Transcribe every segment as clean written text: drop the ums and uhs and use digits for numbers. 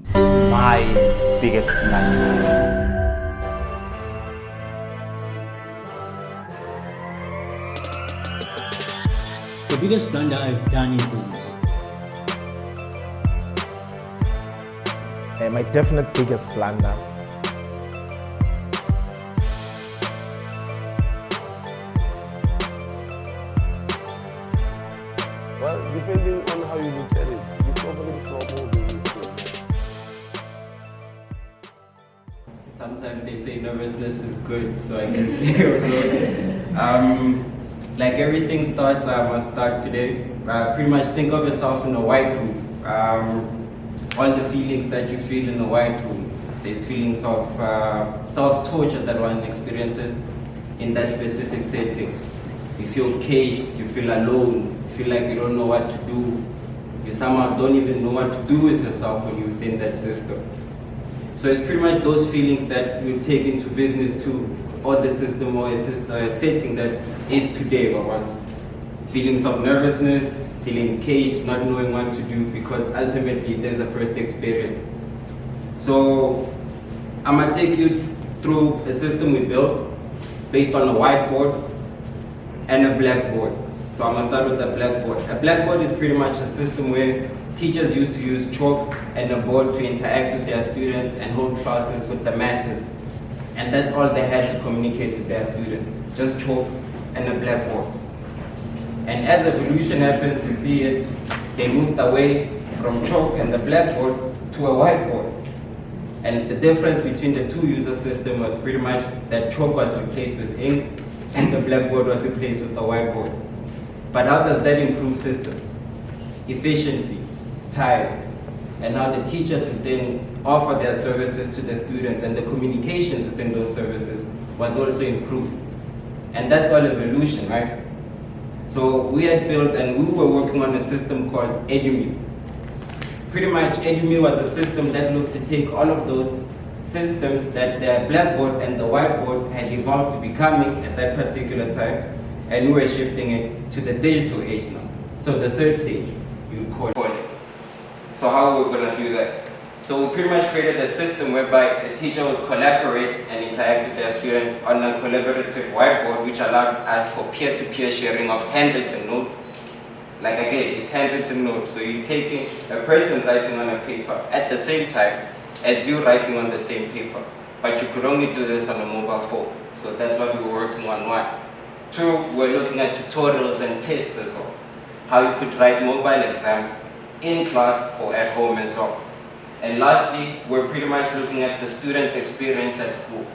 My biggest blunder. The biggest blunder I've done in business. My definite biggest blunder. Well, depending on how you look at it, it's probably from all business. Sometimes they say nervousness is good, so I guess like everything starts, I must start today. Pretty much think of yourself in a white room. All the feelings that you feel in a white room. There's feelings of self-torture that one experiences in that specific setting. You feel caged, you feel alone, you feel like you don't know what to do. You somehow don't even know what to do with yourself when you're within that system. So it's pretty much those feelings that you take into business too, or the system or a setting that is today, or what. Feelings of nervousness, feeling caged, not knowing what to do, because ultimately there's a first experience. So I'm gonna take you through a system we built based on a whiteboard and a blackboard. So I'm gonna start with the blackboard. A blackboard is pretty much a system where teachers used to use chalk and a board to interact with their students and hold classes with the masses. And that's all they had to communicate with their students, just chalk and a blackboard. And as evolution happens, you see it, they moved away from chalk and the blackboard to a whiteboard. And the difference between the two user systems was pretty much that chalk was replaced with ink and the blackboard was replaced with a whiteboard. But how does that improve systems? Efficiency, time, and how the teachers would then offer their services to the students and the communications within those services was also improved. And that's all evolution, right? So we had built and we were working on a system called EduMe. Pretty much EduMe was a system that looked to take all of those systems that the blackboard and the whiteboard had evolved to becoming at that particular time, and we were shifting it to the digital age now. So the third stage, you call it. So how we're gonna do that? So we pretty much created a system whereby a teacher would collaborate and interact with their student on a collaborative whiteboard, which allowed us for peer-to-peer sharing of handwritten notes. Like again, it's handwritten notes, so you're taking a person writing on a paper at the same time as you writing on the same paper. But you could only do this on a mobile phone. So that's what we were working on. One. Two, we're looking at tutorials and tests as well. How you could write mobile exams in class or at home as well. And lastly, we're pretty much looking at the student experience at school,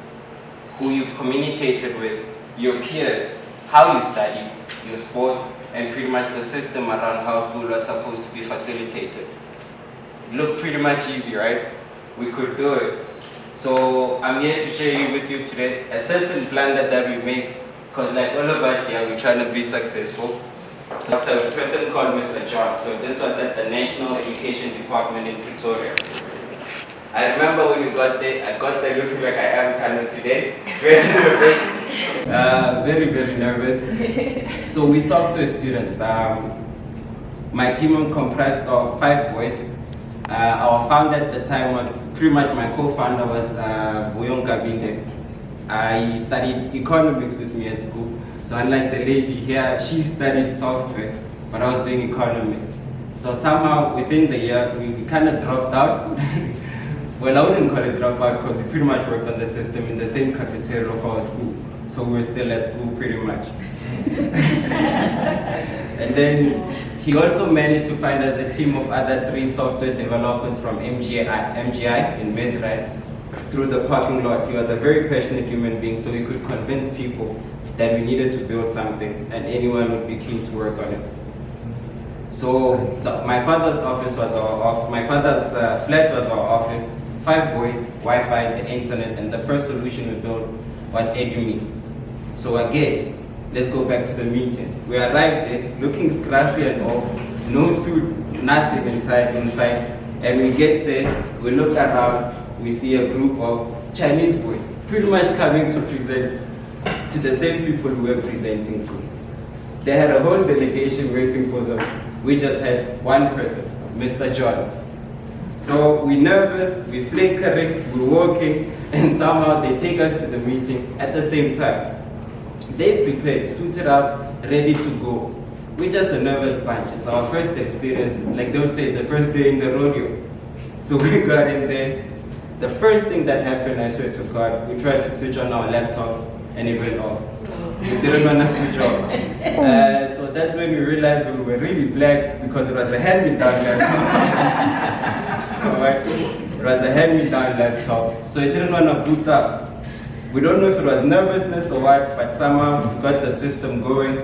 who you've communicated with, your peers, how you study, your sports, and pretty much the system around how school was supposed to be facilitated. It looked pretty much easy, right? We could do it. So I'm here to share with you today a certain blunder that we make, because like all of us here, we're trying to be successful. So it's a person called Mr. John. So this was at the National Education Department in Pretoria. I remember when we got there, I got there looking like I am kind of today. Very nervous. Very nervous. So we software students. My team comprised of 5 boys. Our founder at the time was pretty much my co-founder was Voyonka Binde. I studied economics with me at school. So unlike the lady here, she studied software, but I was doing economics. So somehow within the year, we kind of dropped out. Well, I wouldn't call it drop out because we pretty much worked on the system in the same cafeteria of our school. So we were still at school pretty much. And then he also managed to find us a team of other 3 software developers from MGI in Medray through the parking lot. He was a very passionate human being, so he could convince people that we needed to build something and anyone would be keen to work on it. So my father's office was my father's flat was our office, 5 boys, Wi-Fi, the internet, and the first solution we built was EduMe. So again, let's go back to the meeting. We arrived there looking scruffy and all, no suit, nothing inside, and we get there, we look around, we see a group of Chinese boys, pretty much coming to present to the same people we were presenting to. They had a whole delegation waiting for them. We just had one person, Mr. John. So we're nervous, we're flickering, we're walking, and somehow they take us to the meetings at the same time. They prepared, suited up, ready to go. We're just a nervous bunch. It's our first experience, like they'll say, the first day in the rodeo. So we got in there. The first thing that happened, I swear to God, we tried to switch on our laptop and it went off. We didn't want to switch off. So that's when we realized we were really black because it was a hand-me-down laptop. Alright? It was a hand-me-down laptop. So it didn't want to boot up. We don't know if it was nervousness or what, but somehow we got the system going.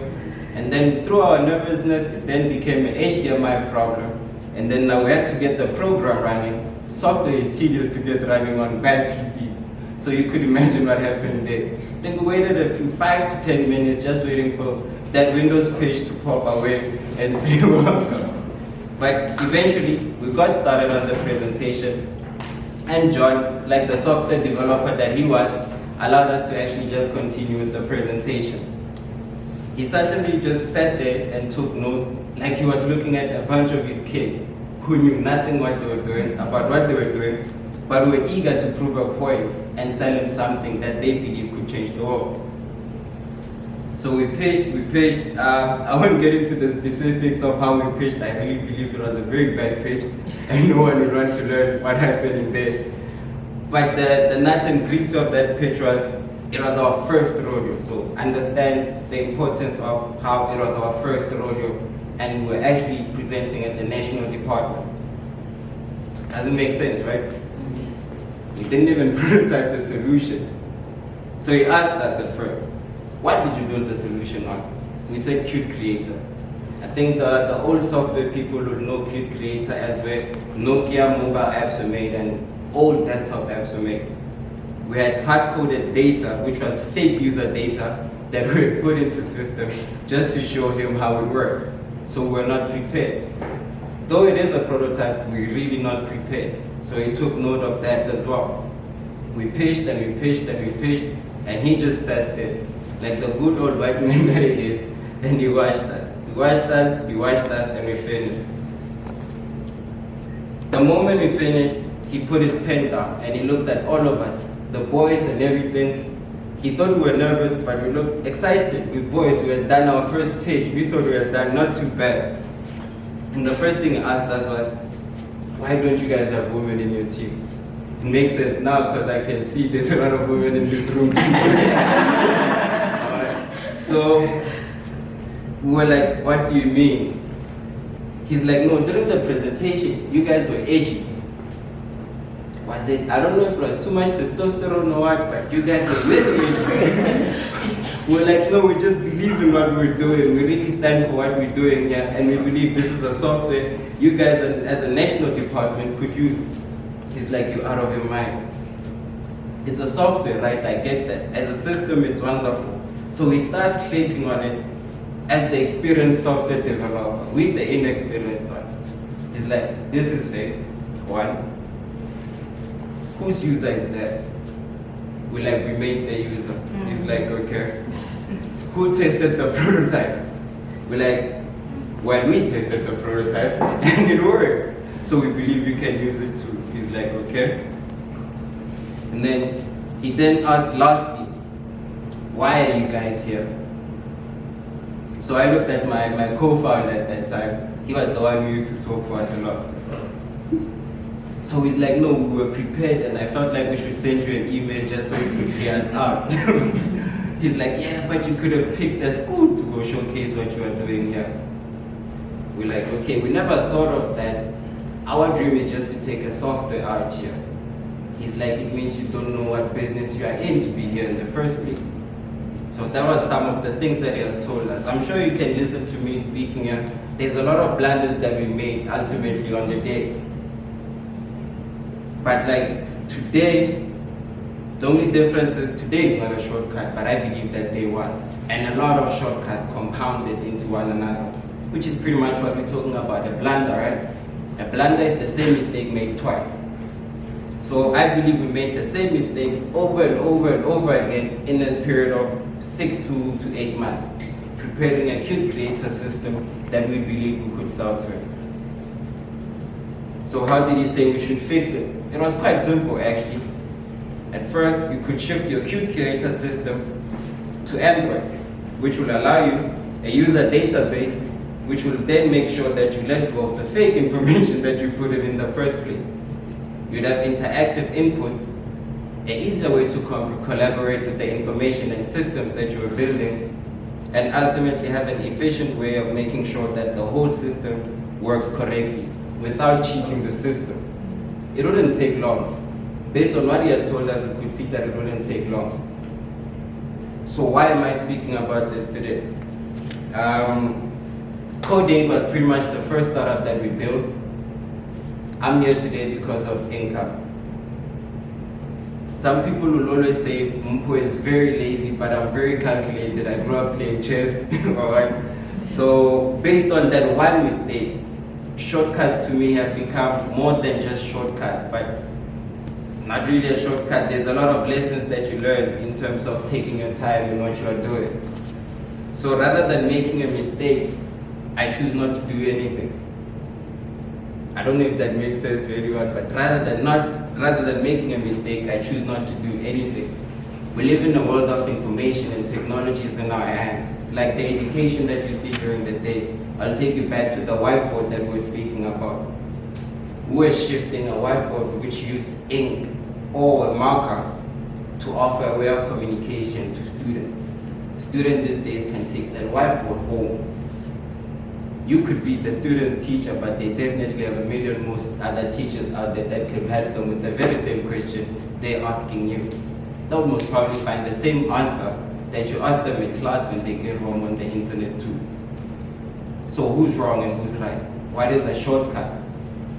And then through our nervousness, it then became an HDMI problem. And then now we had to get the program running. Software is tedious to get running on bad PCs. So you could imagine what happened there. Then we waited a few 5 to 10 minutes just waiting for that Windows page to pop away and say welcome. But eventually we got started on the presentation, and John, like the software developer that he was, allowed us to actually just continue with the presentation. He suddenly just sat there and took notes like he was looking at a bunch of his kids who knew nothing what they were doing, about what they were doing, but were eager to prove a point and sell him something that they believe could change the world. So we pitched. I won't get into the specifics of how we pitched. I really believe it was a very bad pitch, and no one would want to learn what happened in there. But the nut and gritty of that pitch was, it was our first rodeo. So understand the importance of how it was our first rodeo, and we were actually presenting at the national department. Doesn't make sense, right? We didn't even prototype the solution. So he asked us at first, what did you build the solution on? We said Qt Creator. I think the old software people would know Qt Creator as where Nokia mobile apps were made and old desktop apps were made. We had hard-coded data, which was fake user data, that we had put into systems just to show him how it worked. So we're not prepared. Though it is a prototype, we're really not prepared. So he took note of that as well. We pitched and we pitched and we pitched, and he just sat there like the good old white man that he is, and he watched us. He watched us, and we finished. The moment we finished, he put his pen down and he looked at all of us, the boys and everything. He thought we were nervous, but we looked excited. We boys, we had done our first pitch. We thought we had done not too bad. And the first thing he asked us was, why don't you guys have women in your team? It makes sense now because I can see there's a lot of women in this room too. So we were like, what do you mean? He's like, no, during the presentation, you guys were edgy. Was it, I don't know if it was too much testosterone or what, but you guys were very edgy. We're like, no, we just believe in what we're doing. We really stand for what we're doing here, and we believe this is a software you guys as a national department could use. He's like, you're out of your mind. It's a software, right? I get that. As a system, it's wonderful. So he starts clicking on it as the experienced software developer with the inexperienced one. He's like, this is fake. One. Whose user is that? We made the user. He's like, okay. Who tested the prototype? We're like, well, we tested the prototype and it works. So we believe you can use it too. He's like, okay. And then he then asked lastly, why are you guys here? So I looked at my co-founder at that time. He was the one who used to talk for us a lot. So he's like, no, we were prepared and I felt like we should send you an email just so you could hear us out. He's like, yeah, but you could have picked a school to go showcase what you are doing here. We're like, okay, we never thought of that. Our dream is just to take a software out here. He's like, it means you don't know what business you are in to be here in the first place. So that was some of the things that he has told us. I'm sure you can listen to me speaking here. There's a lot of blunders that we made ultimately on the day. But like today, the only difference is today is not a shortcut, but I believe that day was. And a lot of shortcuts compounded into one another, which is pretty much what we're talking about, a blunder, right? A blunder is the same mistake made twice. So I believe we made the same mistakes over and over and over again in a period of 6 to 8 months, preparing a Qt Creator system that we believe we could sell to it. So how did he say we should fix it? It was quite simple actually. At first, you could shift your cube creator system to Android, which will allow you a user database, which will then make sure that you let go of the fake information that you put in the first place. You'd have interactive inputs, an easier way to collaborate with the information and systems that you are building, and ultimately have an efficient way of making sure that the whole system works correctly without cheating the system. It wouldn't take long. Based on what he had told us, we could see that it wouldn't take long. So why am I speaking about this today? Coding was pretty much the first startup that we built. I'm here today because of income. Some people will always say Mpho is very lazy, but I'm very calculated. I grew up playing chess. Alright. So based on that one mistake, shortcuts to me have become more than just shortcuts, but it's not really a shortcut. There's a lot of lessons that you learn in terms of taking your time in what you are doing. So rather than making a mistake, I choose not to do anything. I don't know if that makes sense to anyone, but rather than making a mistake, I choose not to do anything. We live in a world of information and technology is in our hands. Like the education that you see during the day, I'll take you back to the whiteboard that we were speaking about. We're shifting a whiteboard which used ink or a marker to offer a way of communication to students. Students these days can take that whiteboard home. You could be the student's teacher, but they definitely have a million most other teachers out there that can help them with the very same question they're asking you. They'll most probably find the same answer that you ask them in class when they get home on the internet too. So who's wrong and who's right? What is a shortcut?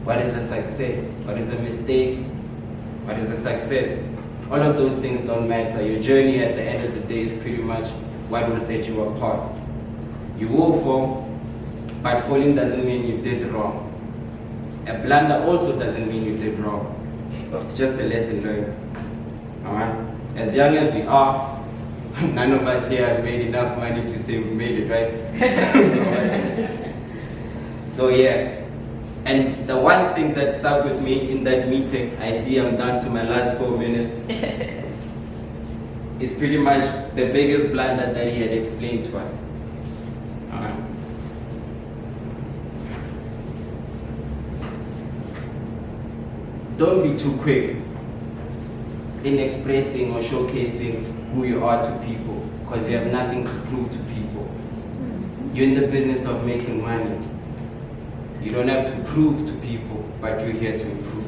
What is a success? What is a mistake? What is a success? All of those things don't matter. Your journey at the end of the day is pretty much what will set you apart. You will fall, but falling doesn't mean you did wrong. A blunder also doesn't mean you did wrong. It's just a lesson learned. Alright? As young as we are, none of us here have made enough money to say we made it, right? So yeah. And the one thing that stuck with me in that meeting, I see I'm down to my last 4 minutes, is pretty much the biggest blunder that he had explained to us. Don't be too quick in expressing or showcasing who you are to people, because you have nothing to prove to people. You're in the business of making money. You don't have to prove to people, but you're here to improve